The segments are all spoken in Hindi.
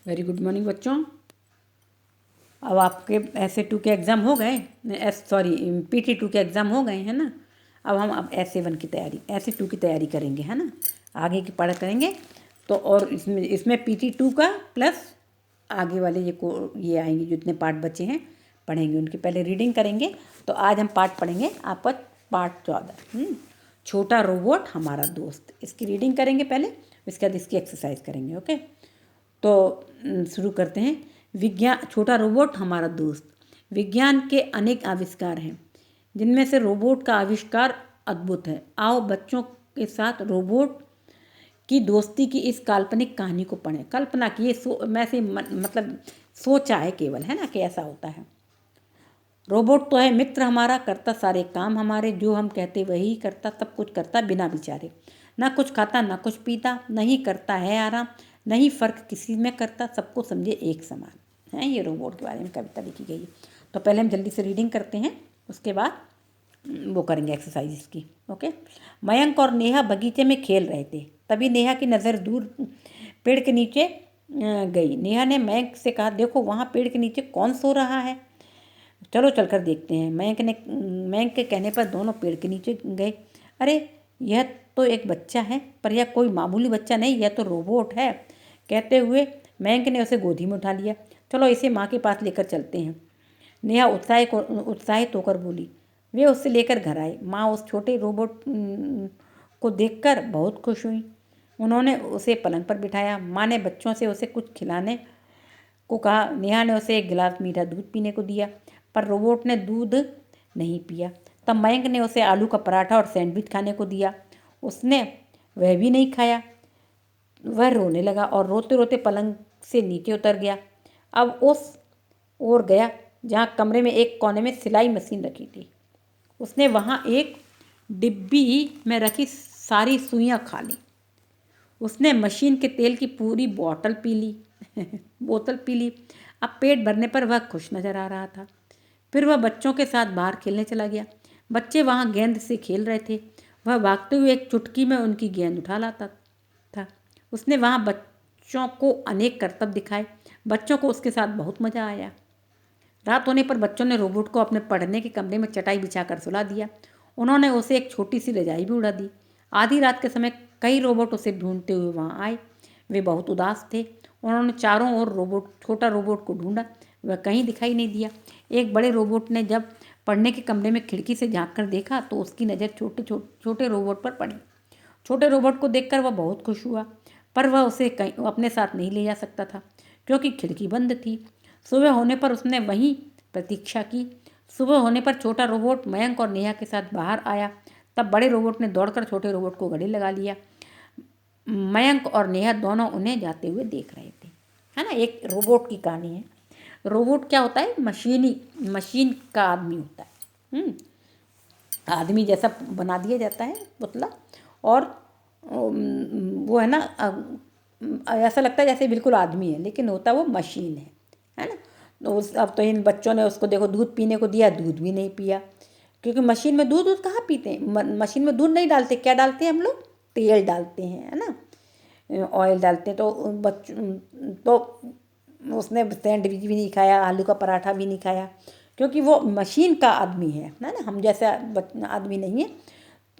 वेरी गुड मॉर्निंग बच्चों। अब आपके ऐसे 2 के एग्ज़ाम हो गए, सॉरी PT 2 के एग्ज़ाम हो गए हैं ना। अब ऐसे 1 की तैयारी, ऐसे 2 की तैयारी करेंगे, है ना। आगे की पढ़ करेंगे तो, और इसमें PT 2 का प्लस आगे वाले ये आएंगे, जितने पार्ट बचे हैं पढ़ेंगे, उनकी पहले रीडिंग करेंगे। तो आज हम पार्ट पढ़ेंगे आपका पार्ट 14, छोटा रोबोट हमारा दोस्त। इसकी रीडिंग करेंगे पहले, इसके बाद इसकी एक्सरसाइज करेंगे। ओके, तो शुरू करते हैं। विज्ञान, छोटा रोबोट हमारा दोस्त। विज्ञान के अनेक आविष्कार हैं, जिनमें से रोबोट का आविष्कार अद्भुत है। आओ बच्चों के साथ रोबोट की दोस्ती की इस काल्पनिक कहानी को पढ़ें। कल्पना की, मैं से मतलब सोचा है केवल, है ना, कि ऐसा होता है। रोबोट तो है मित्र हमारा, करता सारे काम हमारे, जो हम कहते वही करता, सब कुछ करता बिना विचारे। ना कुछ खाता ना कुछ पीता, नहीं करता है आराम, नहीं फ़र्क किसी में करता, सबको समझे एक समान। है, ये रोबोट के बारे में कविता लिखी गई है। तो पहले हम जल्दी से रीडिंग करते हैं, उसके बाद वो करेंगे एक्सरसाइज इसकी। ओके। मयंक और नेहा बगीचे में खेल रहे थे, तभी नेहा की नज़र दूर पेड़ के नीचे गई। नेहा ने मयंक से कहा, देखो वहाँ पेड़ के नीचे कौन सो रहा है, चलो चलकर देखते हैं। मयंक के कहने पर दोनों पेड़ के नीचे गए। अरे यह तो एक बच्चा है, पर यह कोई मामूली बच्चा नहीं, यह तो रोबोट है। कहते हुए मयंक ने उसे गोदी में उठा लिया। चलो इसे माँ के पास लेकर चलते हैं, नेहा उत्साहित होकर बोली। वे उससे लेकर घर आए। माँ उस छोटे रोबोट को देखकर बहुत खुश हुई। उन्होंने उसे पलंग पर बिठाया। माँ ने बच्चों से उसे कुछ खिलाने को कहा। नेहा ने उसे एक गिलास मीठा दूध पीने को दिया, पर रोबोट ने दूध नहीं पिया। तब मयंक ने उसे आलू का पराठा और सैंडविच खाने को दिया। उसने वह भी नहीं खाया। वह रोने लगा और रोते रोते पलंग से नीचे उतर गया। अब उस ओर गया जहाँ कमरे में एक कोने में सिलाई मशीन रखी थी। उसने वहाँ एक डिब्बी में रखी सारी सुइयाँ खा ली। उसने मशीन के तेल की पूरी बोतल पी ली। अब पेट भरने पर वह खुश नजर आ रहा था। फिर वह बच्चों के साथ बाहर खेलने चला गया। बच्चे वहाँ गेंद से खेल रहे थे। वह भागते हुए एक चुटकी में उनकी गेंद उठा लाता था। उसने वहाँ बच्चों को अनेक करतब दिखाए। बच्चों को उसके साथ बहुत मज़ा आया। रात होने पर बच्चों ने रोबोट को अपने पढ़ने के कमरे में चटाई बिछाकर सुला दिया। उन्होंने उसे एक छोटी सी रजाई भी उड़ा दी। आधी रात के समय कई रोबोट उसे ढूंढते हुए वहाँ आए। वे बहुत उदास थे। उन्होंने चारों ओर छोटा रोबोट को ढूंढा, वह कहीं दिखाई नहीं दिया। एक बड़े रोबोट ने जब पढ़ने के कमरे में खिड़की से झाँक कर देखा तो उसकी नज़र छोटे रोबोट पर पड़ी। छोटे रोबोट को देखकर वह बहुत खुश हुआ, पर वह उसे कहीं अपने साथ नहीं ले जा सकता था, क्योंकि खिड़की बंद थी। सुबह होने पर उसने वहीं प्रतीक्षा की। सुबह होने पर छोटा रोबोट मयंक और नेहा के साथ बाहर आया। तब बड़े रोबोट ने दौड़कर छोटे रोबोट को गले लगा लिया। मयंक और नेहा दोनों उन्हें जाते हुए देख रहे थे। है ना, एक रोबोट की कहानी है। रोबोट क्या होता है? मशीन का आदमी होता है। आदमी जैसा बना दिया जाता है पुतला, और वो है ना, ऐसा लगता है जैसे बिल्कुल आदमी है, लेकिन होता वो मशीन है ना। तो अब तो इन बच्चों ने उसको देखो दूध पीने को दिया, दूध भी नहीं पिया, क्योंकि मशीन में दूध कहाँ पीते हैं। मशीन में दूध नहीं डालते, क्या डालते हैं हम लोग? तेल डालते हैं, है ना, ऑयल डालते हैं। तो उसने सैंडविच भी नहीं खाया, आलू का पराठा भी नहीं खाया, क्योंकि वो मशीन का आदमी है ना, हम जैसा आदमी नहीं है।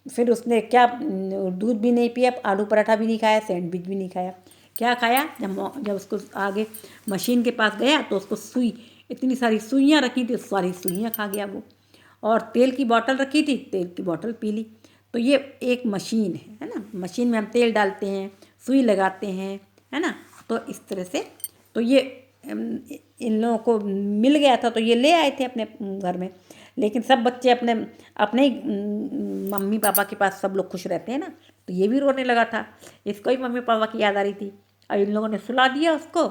फिर उसने क्या, दूध भी नहीं पिया, आलू पराठा भी नहीं खाया, सैंडविच भी नहीं खाया। क्या खाया? जब उसको आगे मशीन के पास गया तो उसको इतनी सारी सुइयाँ रखी थी, सारी सुइयाँ खा गया वो। और तेल की बोतल रखी थी, तेल की बोतल पी ली। तो ये एक मशीन है ना। मशीन में हम तेल डालते हैं, सुई लगाते हैं, है ना। तो इस तरह से तो ये इन लोगों को मिल गया था, तो ये ले आए थे अपने घर में। लेकिन सब बच्चे अपने अपने ही मम्मी पापा के पास सब लोग खुश रहते हैं ना, तो ये भी रोने लगा था। इसको ही मम्मी पापा की याद आ रही थी। और इन लोगों ने सुला दिया उसको।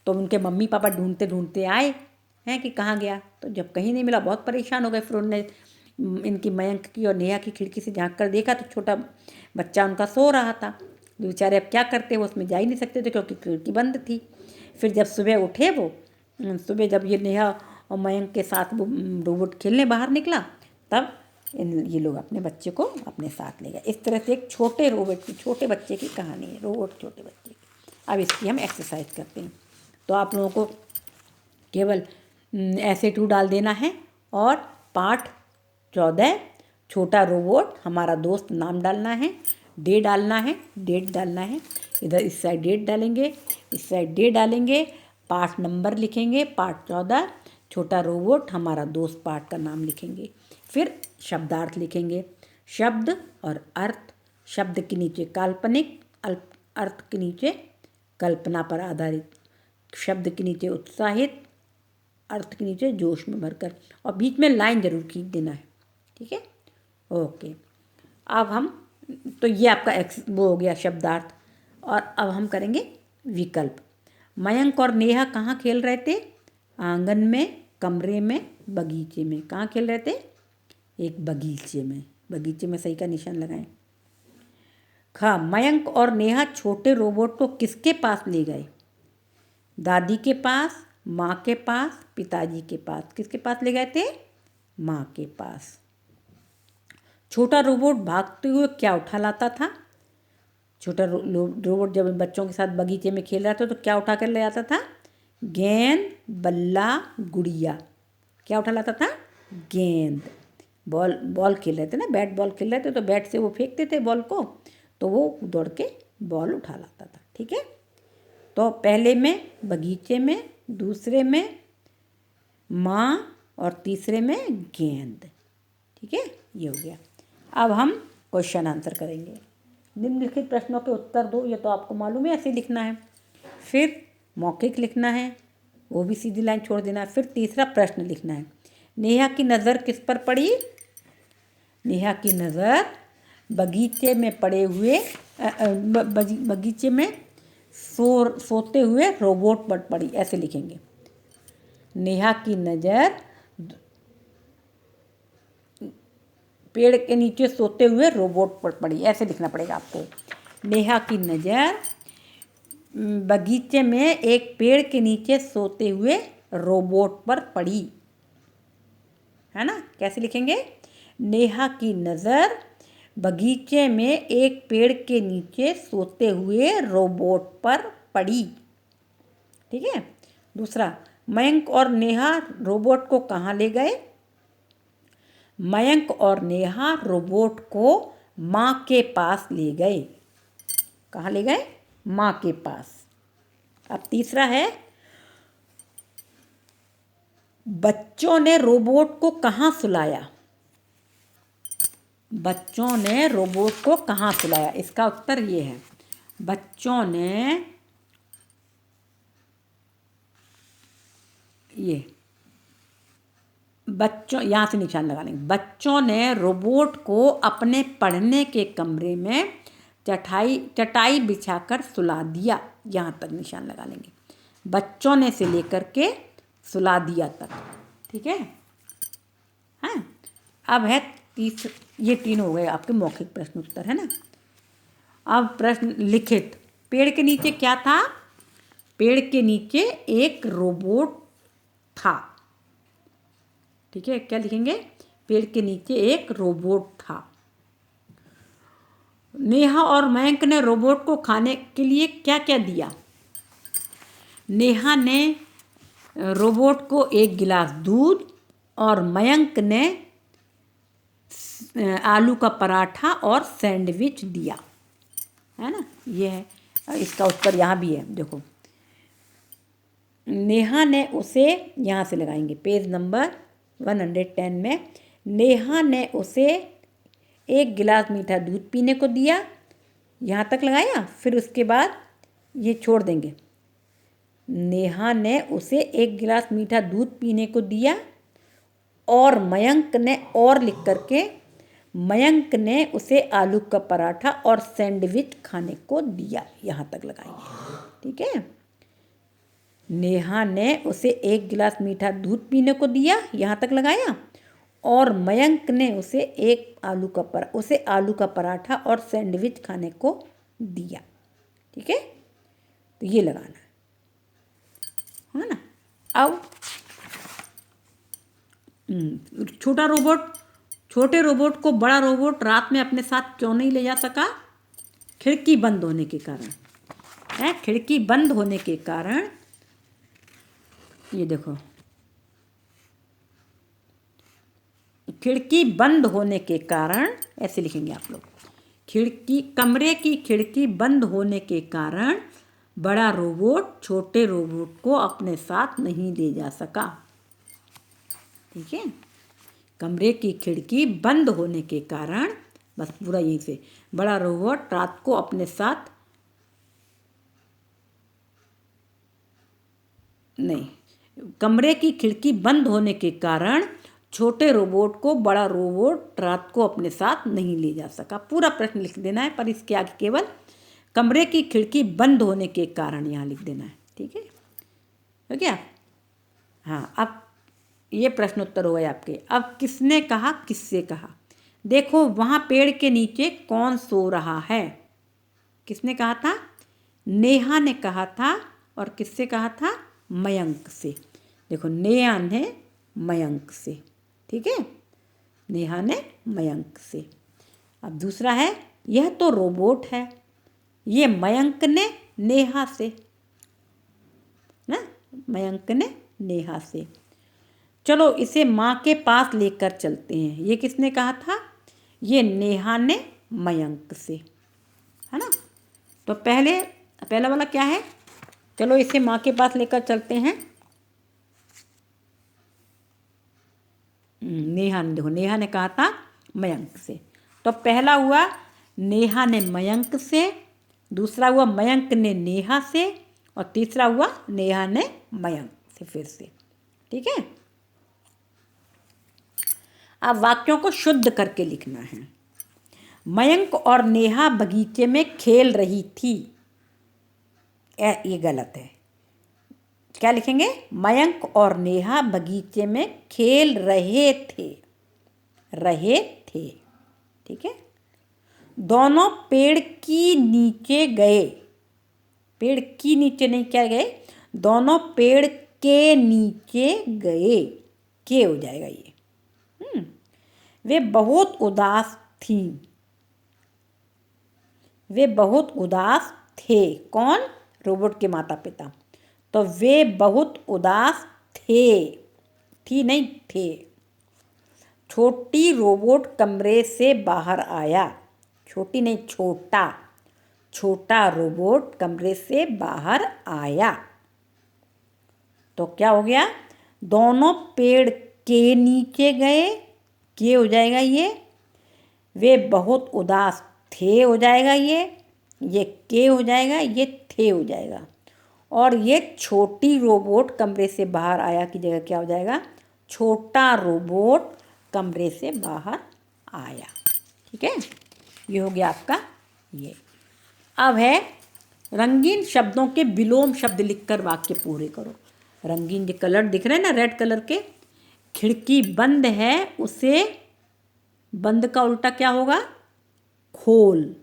तो उनके मम्मी पापा ढूंढते ढूंढते आए हैं कि कहाँ गया। तो जब कहीं नहीं मिला, बहुत परेशान हो गए। फिर उन्होंने इनकी मयंक की और नेहा की खिड़की से झाँक कर देखा तो छोटा बच्चा उनका सो रहा था। बेचारे अब क्या करते, वो उसमें जा ही नहीं सकते थे क्योंकि खिड़की बंद थी। फिर जब सुबह उठे वो, सुबह जब ये नेहा और मयंक के साथ वो रोबोट खेलने बाहर निकला, तब ये लोग अपने बच्चे को अपने साथ ले गए। इस तरह से एक छोटे बच्चे की कहानी है, रोबोट छोटे बच्चे की। अब इसकी हम एक्सरसाइज करते हैं। तो आप लोगों को केवल ऐसे टू डाल देना है और पाठ 14 छोटा रोबोट हमारा दोस्त नाम डालना है, डेट डालना है। इधर इस साइड डेट डालेंगे, इस साइड डे डालेंगे, पाठ नंबर लिखेंगे, पाठ 14 छोटा रोबोट हमारा दोस्त पाठ का नाम लिखेंगे। फिर शब्दार्थ लिखेंगे, शब्द और अर्थ। शब्द के नीचे काल्पनिक, अर्थ के नीचे कल्पना पर आधारित, शब्द के नीचे उत्साहित, अर्थ के नीचे जोश में भरकर, और बीच में लाइन जरूर खींच देना है। ठीक है, ओके। अब हम तो ये आपका वो हो गया शब्दार्थ। और अब हम करेंगे विकल्प। मयंक और नेहा कहाँ खेल रहे थे? आंगन में, कमरे में, बगीचे में। कहाँ खेल रहे थे? एक बगीचे में। बगीचे में सही का निशान लगाएं। ख, मयंक और नेहा छोटे रोबोट को किसके पास ले गए? दादी के पास, माँ के पास, पिताजी के पास। किसके पास ले गए थे? माँ के पास। छोटा रोबोट भागते हुए क्या उठा लाता था? छोटा रोबोट जब बच्चों के साथ बगीचे में खेल रहा था तो क्या उठा कर ले आता था? गेंद, बल्ला, गुड़िया। क्या उठा लाता था? गेंद। बॉल खेल रहे थे ना, बैट बॉल खेल रहे थे, तो बैट से वो फेंकते थे बॉल को, तो वो दौड़ के बॉल उठा लाता था। ठीक है, तो पहले में बगीचे में, दूसरे में माँ, और तीसरे में गेंद। ठीक है, ये हो गया। अब हम क्वेश्चन आंसर करेंगे। निम्नलिखित प्रश्नों के उत्तर दो। ये तो आपको मालूम है, ऐसे लिखना है। फिर मौखिक लिखना है, वो भी सीधी लाइन छोड़ देना है। फिर तीसरा प्रश्न लिखना है। नेहा की नज़र किस पर पड़ी? नेहा की नज़र बगीचे में पड़े हुए बगीचे में सोते हुए रोबोट पर पड़ी। ऐसे लिखेंगे, नेहा की नज़र पेड़ के नीचे सोते हुए रोबोट पर पड़ी। ऐसे लिखना पड़ेगा आपको। नेहा की नज़र बगीचे में एक पेड़ के नीचे सोते हुए रोबोट पर पड़ी, है ना? कैसे लिखेंगे? नेहा की नज़र बगीचे में एक पेड़ के नीचे सोते हुए रोबोट पर पड़ी। ठीक है, दूसरा, मयंक और नेहा रोबोट को कहाँ ले गए? मयंक और नेहा रोबोट को माँ के पास ले गए। कहाँ ले गए? माँ के पास। अब तीसरा है, बच्चों ने रोबोट को कहाँ सुलाया? बच्चों ने रोबोट को कहाँ सुलाया? इसका उत्तर ये है, बच्चों ने यहाँ से निशान लगा लेंगे। बच्चों ने रोबोट को अपने पढ़ने के कमरे में चटाई बिछाकर सुला दिया। यहाँ तक निशान लगा लेंगे। बच्चों ने से लेकर के सुला दिया तक। ठीक है, हाँ। अब है ये तीन हो गए आपके मौखिक प्रश्न उत्तर, है ना? अब प्रश्न लिखित। पेड़ के नीचे क्या था? पेड़ के नीचे एक रोबोट था। ठीक है, क्या लिखेंगे? पेड़ के नीचे एक रोबोट था। नेहा और मयंक ने रोबोट को खाने के लिए क्या क्या दिया? नेहा ने रोबोट को एक गिलास दूध और मयंक ने आलू का पराठा और सैंडविच दिया, है ना? ये है, इसका उत्तर यहाँ भी है, देखो। नेहा ने उसे, यहाँ से लगाएंगे पेज नंबर 110 में, नेहा ने उसे एक गिलास मीठा दूध पीने को दिया। यहाँ तक लगाया, फिर उसके बाद ये छोड़ देंगे। नेहा ने उसे एक गिलास मीठा दूध पीने को दिया, और मयंक ने, और लिख करके, मयंक ने उसे आलू का पराठा और सैंडविच खाने को दिया। यहाँ तक लगाएंगे। ठीक है, नेहा ने उसे एक गिलास मीठा दूध पीने को दिया। यहाँ तक लगाया, और मयंक ने उसे आलू का पराठा और सैंडविच खाने को दिया। ठीक है, तो ये लगाना है ना? अब छोटे रोबोट को बड़ा रोबोट रात में अपने साथ क्यों नहीं ले जा सका? खिड़की बंद होने के कारण। खिड़की बंद होने के कारण ये देखो, खिड़की बंद होने के कारण, ऐसे लिखेंगे आप लोग, कमरे की खिड़की बंद होने के कारण बड़ा रोबोट छोटे रोबोट को अपने साथ नहीं ले जा सका। ठीक है, कमरे की खिड़की बंद होने के कारण, बस पूरा यहीं से, बड़ा रोबोट रात को अपने साथ नहीं, कमरे की खिड़की बंद होने के कारण छोटे रोबोट को बड़ा रोबोट रात को अपने साथ नहीं ले जा सका। पूरा प्रश्न लिख देना है, पर इसके आगे केवल कमरे की खिड़की बंद होने के कारण यहाँ लिख देना है। ठीक है, हो गया। हाँ, अब ये प्रश्नोत्तर हो गए आपके। अब किसने कहा, किससे कहा? देखो, वहाँ पेड़ के नीचे कौन सो रहा है? किसने कहा था? नेहा ने कहा था। और किससे कहा था? मयंक से। देखो, नेहा ने मयंक से। ठीक है, नेहा ने मयंक से। अब दूसरा है, यह तो रोबोट है। ये मयंक ने नेहा से ना, मयंक ने नेहा से। चलो इसे माँ के पास लेकर चलते हैं। ये किसने कहा था? ये नेहा ने मयंक से, है ना। तो पहला वाला क्या है? चलो इसे माँ के पास लेकर चलते हैं। नेहा ने, देखो नेहा ने कहा था मयंक से। तो पहला हुआ नेहा ने मयंक से, दूसरा हुआ मयंक ने नेहा से, और तीसरा हुआ नेहा ने मयंक से फिर से। ठीक है, अब वाक्यों को शुद्ध करके लिखना है। मयंक और नेहा बगीचे में खेल रही थी, ये गलत है। क्या लिखेंगे? मयंक और नेहा बगीचे में खेल रहे थे, रहे थे। ठीक है, दोनों पेड़ की नीचे गए। पेड़ की नीचे नहीं, क्या गए? दोनों पेड़ के नीचे गए, के हो जाएगा ये। वे बहुत उदास थीं। वे बहुत उदास थे। कौन? रोबोट के माता पिता। तो वे बहुत उदास थे, थी नहीं, थे। छोटी रोबोट कमरे से बाहर आया। छोटी नहीं, छोटा। छोटा रोबोट कमरे से बाहर आया। तो क्या हो गया? दोनों पेड़ के नीचे गए, के हो जाएगा ये। वे बहुत उदास थे हो जाएगा ये के हो जाएगा, ये थे हो जाएगा। और ये छोटी रोबोट कमरे से बाहर आया की जगह क्या हो जाएगा? छोटा रोबोट कमरे से बाहर आया। ठीक है, ये हो गया आपका ये। अब है रंगीन शब्दों के विलोम शब्द लिखकर वाक्य पूरे करो। रंगीन जो कलर दिख रहे हैं ना, रेड कलर के। खिड़की बंद है, उसे बंद का उल्टा क्या होगा? खोल,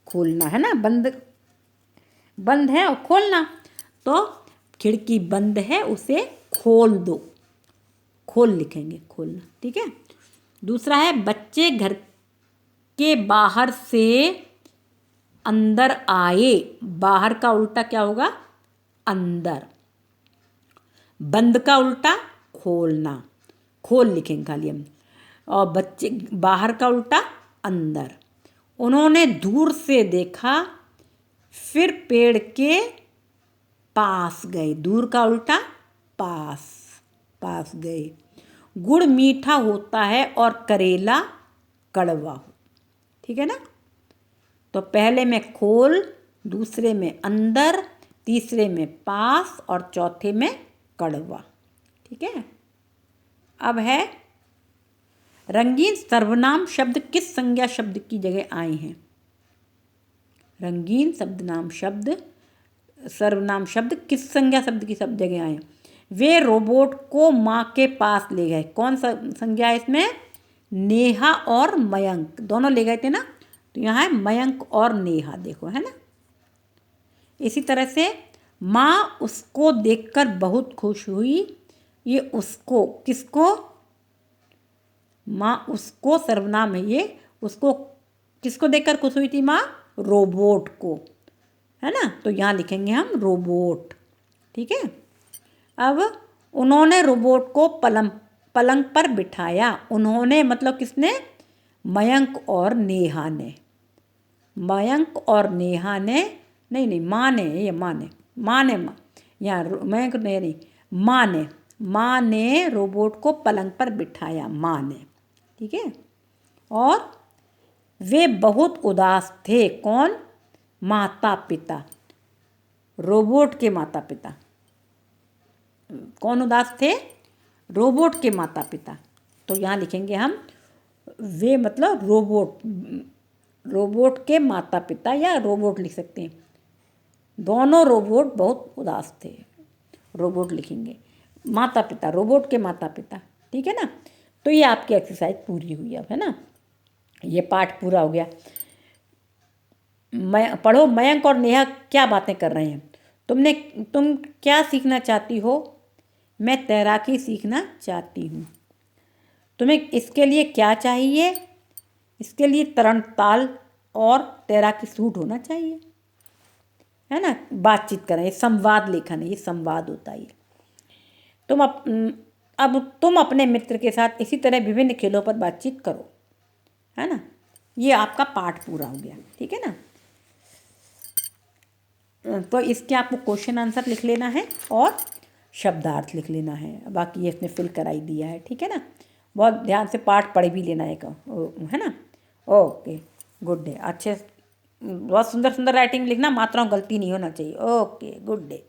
खोलना है ना। बंद है और खोलना। तो खिड़की बंद है, उसे खोल दो। खोल लिखेंगे, खोलना। ठीक है, दूसरा है बच्चे घर के बाहर से अंदर आए। बाहर का उल्टा क्या होगा? अंदर। बंद का उल्टा खोलना, खोल लिखेंगे खाली हम। और बच्चे बाहर का उल्टा अंदर। उन्होंने दूर से देखा, फिर पेड़ के पास गए। दूर का उल्टा पास, पास गए। गुड़ मीठा होता है और करेला कड़वा हो। ठीक है ना। तो पहले में खोल, दूसरे में अंदर, तीसरे में पास और चौथे में कड़वा। ठीक है, अब है रंगीन सर्वनाम शब्द किस संज्ञा शब्द की जगह आए हैं? रंगीन सर्वनाम शब्द किस संज्ञा शब्द की सब जगह आए? वे रोबोट को माँ के पास ले गए। कौन सा संज्ञा है इसमें? नेहा और मयंक दोनों ले गए थे ना। तो यहाँ है मयंक और नेहा, देखो है ना। इसी तरह से माँ उसको देखकर बहुत खुश हुई। ये उसको, किसको? माँ उसको सर्वनाम है ये। उसको किसको देखकर खुश हुई थी माँ? रोबोट को, है ना। तो यहाँ लिखेंगे हम रोबोट। ठीक है, अब उन्होंने रोबोट को पलंग पर बिठाया। उन्होंने मतलब किसने? मयंक और नेहा ने। मयंक और नेहा ने, नहीं माँ ने, ये माँ ने यहाँ मयंक ने नहीं, माँ ने रोबोट को पलंग पर बिठाया, माँ ने। ठीक है। और वे बहुत उदास थे। कौन? माता पिता, रोबोट के माता पिता। कौन उदास थे? रोबोट के माता पिता। तो यहाँ लिखेंगे हम वे मतलब रोबोट के माता पिता, या रोबोट लिख सकते हैं। दोनों रोबोट बहुत उदास थे, रोबोट लिखेंगे। माता पिता, रोबोट के माता पिता। ठीक है ना। तो ये आपकी एक्सरसाइज पूरी हुई अब, है ना। ये पाठ पूरा हो गया। पढ़ो, मयंक और नेहा क्या बातें कर रहे हैं। तुम क्या सीखना चाहती हो? मैं तैराकी सीखना चाहती हूँ। तुम्हें इसके लिए क्या चाहिए? इसके लिए तरण ताल और तैराकी सूट होना चाहिए, है ना। बातचीत करें, ये संवाद लेखन है, ये संवाद होता है। अब तुम अपने मित्र के साथ इसी तरह विभिन्न खेलों पर बातचीत करो, है ना। ये आपका पाठ पूरा हो गया। ठीक है ना। तो इसके आपको क्वेश्चन आंसर लिख लेना है और शब्दार्थ लिख लेना है। बाकी ये इसने फिल कराई दिया है। ठीक है ना। बहुत ध्यान से पाठ पढ़ भी लेना है ना। Okay, good day. अच्छे, बहुत सुंदर सुंदर राइटिंग लिखना, मात्राओं गलती नहीं होना चाहिए। Okay, good day.